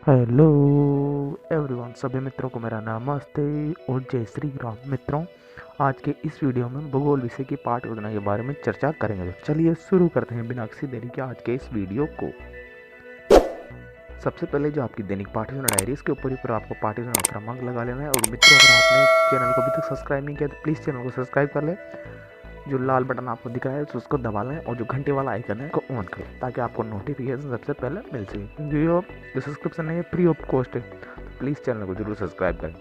Hello everyone, सभी मित्रों को मेरा नमस्ते और जय श्री राम। मित्रों, आज के इस वीडियो में भूगोल विषय की पाठ योजना के बारे में चर्चा करेंगे। तो चलिए शुरू करते हैं बिना किसी देरी के आज के इस वीडियो को। सबसे पहले जो आपकी दैनिक पाठ योजना डायरी, इसके ऊपर आपको पाठ योजना का क्रमांक लगा लेना है। और मित्रों, अगर आपने चैनल को अभी तक सब्सक्राइब नहीं किया तो प्लीज़ चैनल को सब्सक्राइब कर लें। जो लाल बटन आपको दिख रहा है तो उसको दबा लें और जो घंटे वाला आइकन है उसको ऑन करें ताकि आपको नोटिफिकेशन सबसे पहले मिल सके। क्योंकि जो सब्सक्रिप्शन है फ्री ऑफ कॉस्ट है, तो प्लीज़ चैनल को जरूर सब्सक्राइब करें।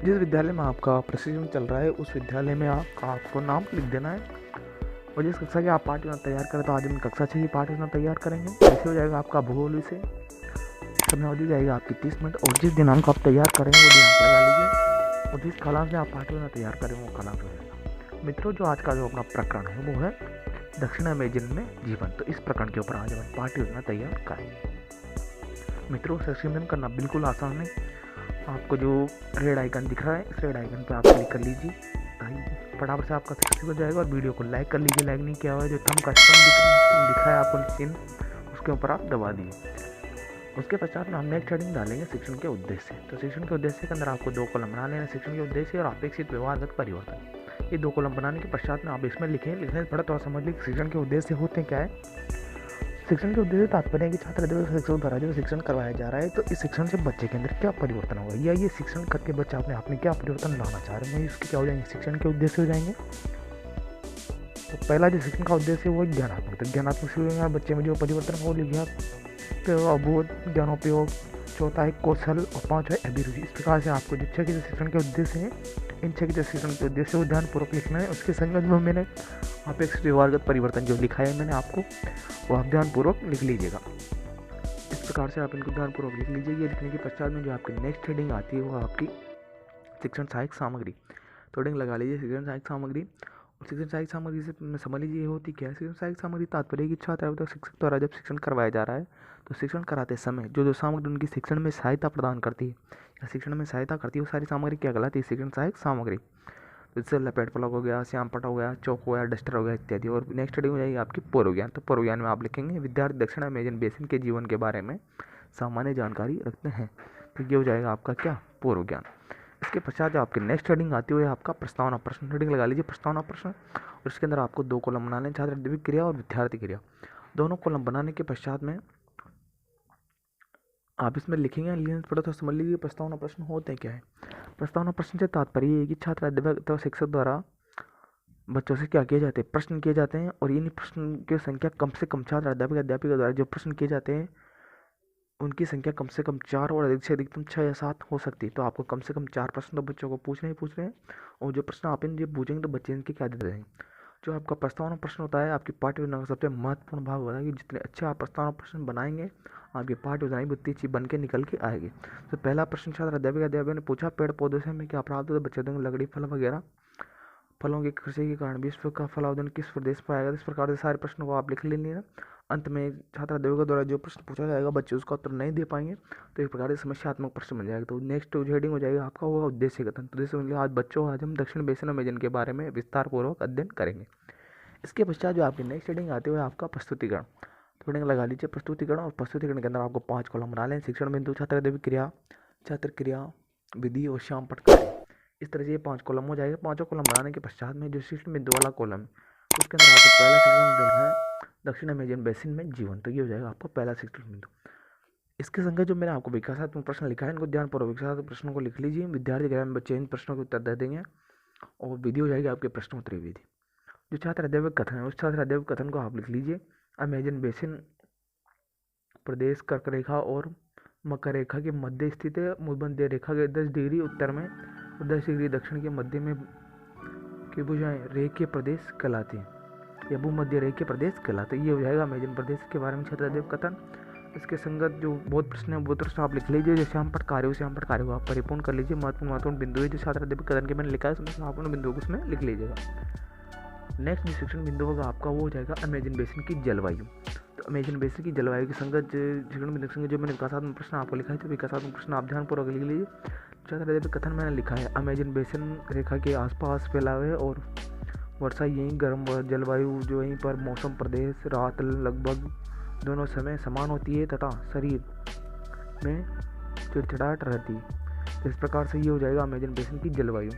जिस विद्यालय में आपका प्रशिक्षण चल रहा है उस विद्यालय में आपको नाम लिख देना है। और जिस कक्षा की आप पाठ योजना तैयार करें, तो आज हम कक्षा 6 की पाठ योजना तैयार करेंगे। ऐसे हो जाएगा आपका भूगोल विषय। समयावधि जाएगा आपकी 30 मिनट। और जिस दिनांक को आप तैयार करेंगे वो दिनांक लगा लीजिए, और जिस कलाम से आप पाठ योजना तैयार करें वो कलाम हो जाएगा। मित्रों, जो आज का जो अपना प्रकरण है वो है दक्षिण अमेजन में जीवन। तो इस प्रकरण के ऊपर आज हम पाठ योजना तैयार करेंगे। मित्रों, संशोधन करना बिल्कुल आसान है। आपको जो रेड आइकन दिख रहा है, इस रेड आइकन पर आप क्लिक कर लीजिए, फटाफट से आपका सक्सेस हो जाएगा। और वीडियो को लाइक कर लीजिए। लाइक नहीं किया हुआ है, जो थंब का दिख रहा है आपको चिन्ह, उसके ऊपर आप दबा दीजिए। उसके पश्चात में हम नेक्स्ट हेडिंग डालेंगे शिक्षण के उद्देश्य। तो शिक्षण के उद्देश्य के अंदर आपको 2 कॉलम बना लेना, शिक्षण के उद्देश्य और अपेक्षित व्यवहारगत परिवर्तन। ये 2 कॉलम बनाने के पश्चात में आप इसमें लिखें। लिखने से थोड़ा समझ लीजिए शिक्षण के उद्देश्य होते क्या है। शिक्षण के उद्देश्य तात्पर्य है कि छात्र शिक्षण द्वारा जो शिक्षण करवाया जा रहा है, तो इस शिक्षण से बच्चे के अंदर क्या परिवर्तन होगा, या ये शिक्षण करके बच्चा अपने आप में क्या परिवर्तन लाना चाह रहे हैं, इसके क्या हो जाएंगे, शिक्षण के उद्देश्य हो जाएंगे। तो पहला जो शिक्षण का उद्देश्य है वो ज्ञानात्मक। तो ज्ञानात्मक से बच्चे में जो परिवर्तन हो लिखा अबोध ज्ञानोपयोग, चौथा है कौशल, और 5 है अभिरुचि। इस प्रकार से आपको जो 6 के जो शिक्षण के उद्देश्य हैं, इन 6 के जो शिक्षण के उद्देश्य वो ध्यानपूर्वक लिखना है। उसके संगत में मैंने अपेक्षित व्यवहारगत परिवर्तन जो लिखा है मैंने आपको, वो आप ध्यानपूर्वक लिख लीजिएगा। इस प्रकार से आप इनको ध्यानपूर्वक लिख लीजिए। ये लिखने के पश्चात में जो आपकी नेक्स्ट हेडिंग आती है वो आपकी शिक्षण सहायक सामग्री। तो हेडिंग लगा लीजिए शिक्षण सहायक सामग्री। शिक्षण सहायक सामग्री से समझ लीजिए ये होती क्या है। शिक्षण सहायक सामग्री तात्पर्य की छात्र शिक्षक द्वारा जब शिक्षण करवाया जा रहा है, तो शिक्षण कराते समय जो सामग्री उनकी शिक्षण में सहायता प्रदान करती है या शिक्षण में सहायता करती है, वो सारी सामग्री क्या कहलाती है, शिक्षण सहायक सामग्री। जैसे लपेट पलक हो गया, श्यामपट हो गया, चौक हो गया, डस्टर हो गया इत्यादि। और नेक्स्ट हेडिंग हो जाएगी आपकी पूर्व ज्ञान। तो पूर्व ज्ञान में आप लिखेंगे विद्यार्थी दक्षिण अमेजन बेसिन के जीवन के बारे में सामान्य जानकारी रखते हैं। तो ये हो जाएगा आपका क्या, पूर्व ज्ञान। इसके पश्चात जो आपकी नेक्स्ट हेडिंग आती है आपका प्रस्तावना प्रश्न। हेडिंग लगा लीजिए प्रस्तावना प्रश्न। और इसके अंदर आपको 2 कॉलम बनाने, छात्र द्विक क्रिया और विद्यार्थी क्रिया। दोनों कॉलम बनाने के पश्चात में आप इसमें लिखेंगे, पढ़ो तो समझ लीजिए प्रस्तावना प्रश्न होते क्या है। प्रस्तावना प्रश्न से तात्पर्य है कि छात्र अध्यापक शिक्षक द्वारा बच्चों से क्या किए जाते हैं, प्रश्न किए जाते हैं। और इन प्रश्न की संख्या कम से कम, छात्र अध्यापिका द्वारा जो प्रश्न किए जाते हैं उनकी संख्या कम से कम 4 और अधिक से अधिकतम 6 या 7 हो सकती है। तो आपको कम से कम 4 प्रश्न तो बच्चों को पूछ रहे हैं। और जो प्रश्न आप इनसे पूछेंगे तो बच्चे इनके क्या देते हैं। जो आपका प्रस्तावना प्रश्न होता है आपकी पाठ्य योजना का सबसे महत्वपूर्ण भाग होता है कि जितने अच्छे आप प्रस्तावना प्रश्न बनाएंगे, आपकी पाठ्य योजना भी उतनी अच्छी बन के निकल के आएगी। तो पहला प्रश्न छात्र अध्यापक ने पूछा, पेड़ पौधों से हमें क्या प्राप्त होता है, बच्चे देंगे लकड़ी, फल वगैरह। फलों की कृषि के कारण विश्व का फलाउदन किस प्रदेश पर आएगा। इस प्रकार से सारे प्रश्नों को आप लिख लेंगे। अंत में छात्र अध्यापकों द्वारा जो प्रश्न पूछा जाएगा बच्चे उसका उत्तर नहीं दे पाएंगे, तो एक प्रकार से समस्यात्मक प्रश्न बन जाएगा। तो नेक्स्ट जो हेडिंग हो जाएगा आपका वो उद्देश्य कथन। तो जैसे आज बच्चों, आज हम दक्षिण बेसिन अमेजन के बारे में विस्तार पूर्वक अध्ययन करेंगे। इसके पश्चात जो आपकी नेक्स्ट हेडिंग आती है आपका प्रस्तुतिकरण। तो हेडिंग लगा लीजिए प्रस्तुतिकरण। और प्रस्तुतिकरण के अंदर आपको 5 कॉलम बना लें। शिक्षण बिंदु, छात्र अध्यापक क्रिया, छात्र क्रिया, विधि और श्यामपट कार्य। इस तरह से ये 5 कॉलम हो जाएगा। 5 कॉलम बनाने के पश्चात में जो शिक्षण बिंदु वाला कॉलम है उसके अंदर आपको पहला शिक्षण बिंदु है दक्षिण अमेजन बेसिन में जीवन। तो ये हो जाएगा आपका पहला शिक्षण बिंदु। इसके संगत जो मैंने आपको विकासात्मक प्रश्न लिखा है, इनको ध्यानपूर्वक विकासात्मक प्रश्नों को लिख लीजिए। विद्यार्थी ग्राम में बच्चे इन प्रश्नों के उत्तर दे देंगे। और विधि हो जाएगी आपके प्रश्नोत्तरी विधि। जो छात्र अध्यापक कथन है उस छात्र अध्यापक कथन को आप लिख लीजिए। अमेजन बेसिन प्रदेश कर्क रेखा और मकर रेखा के मध्य स्थित है। भूमध्य रेखा के 10 डिग्री उत्तर में और 10 डिग्री दक्षिण के मध्य में की भुजाएं रेखीय प्रदेश कहलाती हैं, या भूमध्य रेखीय प्रदेश कहलाते हैं। ये हो जाएगा अमेजन प्रदेश के बारे में छात्र अध्यापक कथन। इसके संगत जो बहुत प्रश्न है वो प्रश्न आप लिख लीजिए। जो श्यामपट कार्य को आप परिपूर्ण कर लीजिए। महत्वपूर्ण बिंदु है जो छात्र अध्यापक कथन के मैंने लिखा है, उसमें महत्वपूर्ण बिंदु को उसमें लिख लीजिएगा। नेक्स्ट जो शिक्षण बिंदु होगा आपका वो हो जाएगा अमेजन बेसिन की जलवायु। तो अमेजन बेसिन की जलवायु के संगत शिक्षण बिंदु संगत जो मैंने विकासात्मक प्रश्न आपको लिखा है, तो विकासात्मक प्रश्न आप ध्यानपूर्वक लिख लीजिए। छात्र अध्यापक कथन मैंने लिखा है, अमेजन बेसिन रेखा के आसपास फैला हुआ है और वर्षा यहीं गर्म जलवायु जो यहीं पर मौसम प्रदेश रात लगभग दोनों समय समान होती है तथा शरीर में चिड़चिड़ाहट रहती है। तो इस प्रकार से ये हो जाएगा अमेजन बेसिन की जलवायु।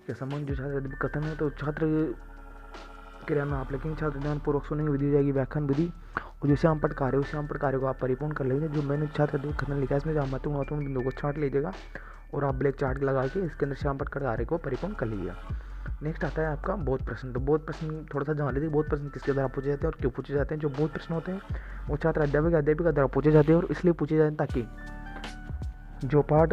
क्या संबंध जो छात्र कथन है तो छात्र क्रिया में आप लिखेंगे छात्र ध्यानपूर्वक सुनेंगे, विधि हो जाएगी व्याख्यान विधि, और जो श्याम पट कार्य उस श्याम पट कार्य को आप परिपूर्ण कर लीजिए। जो मैंने छात्र कथन लिखा है इसमें महत्वपूर्ण बिंदु को छांट लीजिएगा और आप ब्लैक चार्ट लगा के इसके अंदर श्याम पट कार्य को परिपूर्ण कर लीजिएगा। नेक्स्ट आता है आपका बोध प्रश्न। तो बोध प्रश्न थोड़ा सा जान लीजिए, बोध प्रश्न किसके द्वारा पूछे जाते हैं और क्यों पूछे जाते हैं। जो बोध प्रश्न होते हैं वो छात्र अध्यापिका द्वारा पूछे जाते हैं और इसलिए पूछे जाते हैं ताकि जो पाठ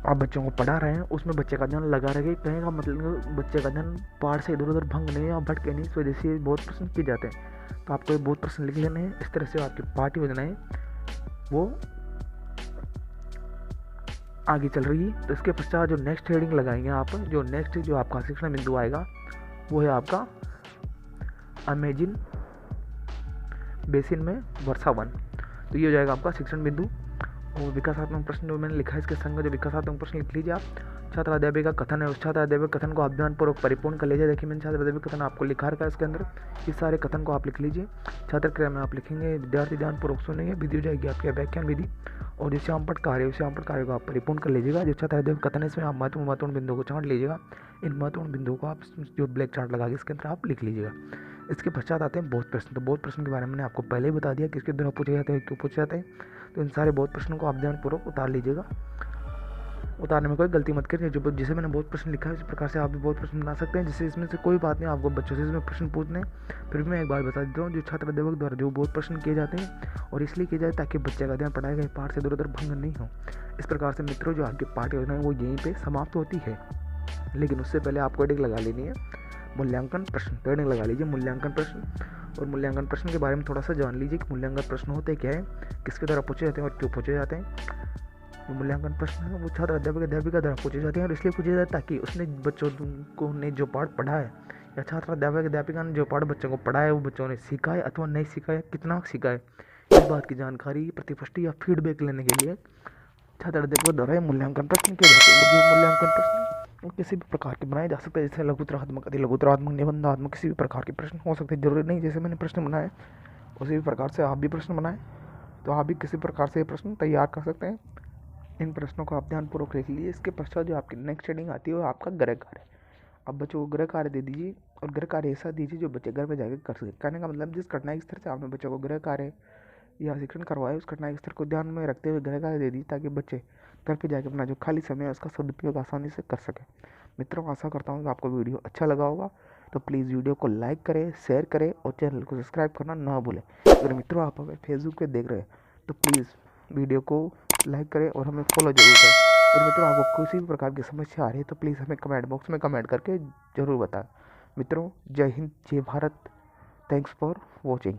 आप बच्चों को पढ़ा रहे हैं उसमें बच्चे का ध्यान लगा रहे। कहीं का मतलब बच्चे का ध्यान पाठ से इधर उधर भंग नहीं या भटके नहीं, इस वजह से बहुत प्रश्न किए जाते हैं। तो आपको ये बहुत प्रश्न लिख लेने हैं। इस तरह से आपकी पाठ योजनाएं वो आगे चल रही है। तो इसके पश्चात जो नेक्स्ट हेडिंग लगाएंगे आप, जो नेक्स्ट जो आपका शिक्षण बिंदु आएगा वो है आपका अमेजन बेसिन में वर्षा वन। तो ये हो जाएगा आपका शिक्षण बिंदु। और विकासात्मक प्रश्न जो मैंने लिखा है इसके संग जो विकासात्मक प्रश्न लिख लीजिए आप। छात्र अध्यापिका कथन है, उस छात्र अध्यापिका कथन को आप ध्यानपूर्वक परिपूर्ण कर लीजिए। देखिए मैंने छात्र अध्यापिका कथन आपको लिखा रखा है इसके अंदर, इस सारे कथन को आप लिख लीजिए। छात्र क्रिया में आप लिखेंगे विद्यार्थी ध्यानपूर्वक सुनेंगे, विधि हो जाएगी आपकी व्याख्यान विधि, और जो श्याम पट कार्य उस श्याम पट कार्य को आप परिपूर्ण कर लीजिएगा। जो छात्र अध्यापिका कथन है इसमें आप महत्वपूर्ण बिंदुओं को छांट लीजिएगा। इन महत्वपूर्ण बिंदुओं को आप जो ब्लैक चार्ट लगा के इसके अंदर आप लिख लीजिएगा। इसके पश्चात आते हैं बोध प्रश्न। तो बोध प्रश्न के बारे में मैंने आपको पहले ही बता दिया किसके द्वारा पूछे जाते हैं, क्यों पूछे जाते हैं। तो इन सारे बोध प्रश्नों को आप ध्यानपूर्वक उतार लीजिएगा। उतारने में कोई गलती मत करिए। जो जिसे मैंने बोध प्रश्न लिखा है इस प्रकार से आप भी बोध प्रश्न बना सकते हैं, जिससे इसमें से कोई बात नहीं आपको बच्चों से इसमें प्रश्न पूछने। फिर भी मैं एक बार बता देता हूँ, जो छात्र अध्यापक द्वारा जो बोध प्रश्न किए जाते हैं और इसलिए किए जाते हैं ताकि बच्चे का ध्यान पढ़ाए गए पाठ से इधर उधर भंग नहीं हो। इस प्रकार से मित्रों जो आपकी पाठ योजना है वो यहीं पर समाप्त होती है। लेकिन उससे पहले आपको हेडिंग लगा लेनी है मूल्यांकन प्रश्न। तो हेडिंग लगा लीजिए मूल्यांकन प्रश्न, और मूल्यांकन प्रश्न के बारे में थोड़ा सा जान लीजिए कि मूल्यांकन प्रश्न होते क्या है, किसके द्वारा पूछे जाते हैं और क्यों पूछे जाते हैं। जो मूल्यांकन प्रश्न है वो छात्र अध्यापिका द्वारा पूछे जाते हैं और इसलिए पूछे जाते हैं ताकि उसने बच्चों को ने जो पाठ पढ़ा है या छात्र अध्यापिका ने जो पाठ बच्चों को पढ़ा है वो बच्चों ने सीखा है अथवा नहीं सीखा है, कितना सीखा है, इस बात की जानकारी प्रतिपुष्टि या फीडबैक लेने के लिए छात्र अध्यापक द्वारा मूल्यांकन प्रश्न किए जाते हैं। जो मूल्यांकन प्रश्न वो किसी भी प्रकार के बनाए जा सकते हैं, जैसे लघुतरात्मक, अति लघुतरात्मक, निबंधात्मक, किसी भी प्रकार के प्रश्न हो सकते हैं। जरूरी नहीं जैसे मैंने प्रश्न बनाए उसी भी प्रकार से आप भी प्रश्न बनाएं, तो आप भी किसी प्रकार से प्रश्न तैयार कर सकते हैं। इन प्रश्नों को आप ध्यानपूर्वक लिख लीजिए। इसके पश्चात जो आपकी नेक्स्ट हेडिंग आती है वो आपका गृह कार्य। अब बच्चों को गृह कार्य दे दीजिए और गृह कार्य ऐसा दीजिए जो बच्चे घर में जाकर कर सके। कहने का मतलब जिस कठिनाई स्तर से आपने बच्चों को गृह कार्य या शिक्षण करवाए उस कठिनाई स्तर को ध्यान में रखते हुए गृह कार्य दे दीजिए ताकि बच्चे घर पे जाकर अपना जो खाली समय है उसका सदुपयोग आसानी से कर सकें। मित्रों आशा करता हूँ कि आपको वीडियो अच्छा लगा होगा, तो प्लीज़ वीडियो को लाइक करें, शेयर करें और चैनल को सब्सक्राइब करना ना भूलें। अगर मित्रों आप हमें फेसबुक पे देख रहे हैं तो प्लीज़ वीडियो को लाइक करें और हमें फॉलो जरूर करें। और मित्रों आपको किसी भी प्रकार की समस्या आ रही है तो प्लीज़ हमें कमेंट बॉक्स में कमेंट करके ज़रूर बताएं। मित्रों जय हिंद, जय भारत। Thanks for watching.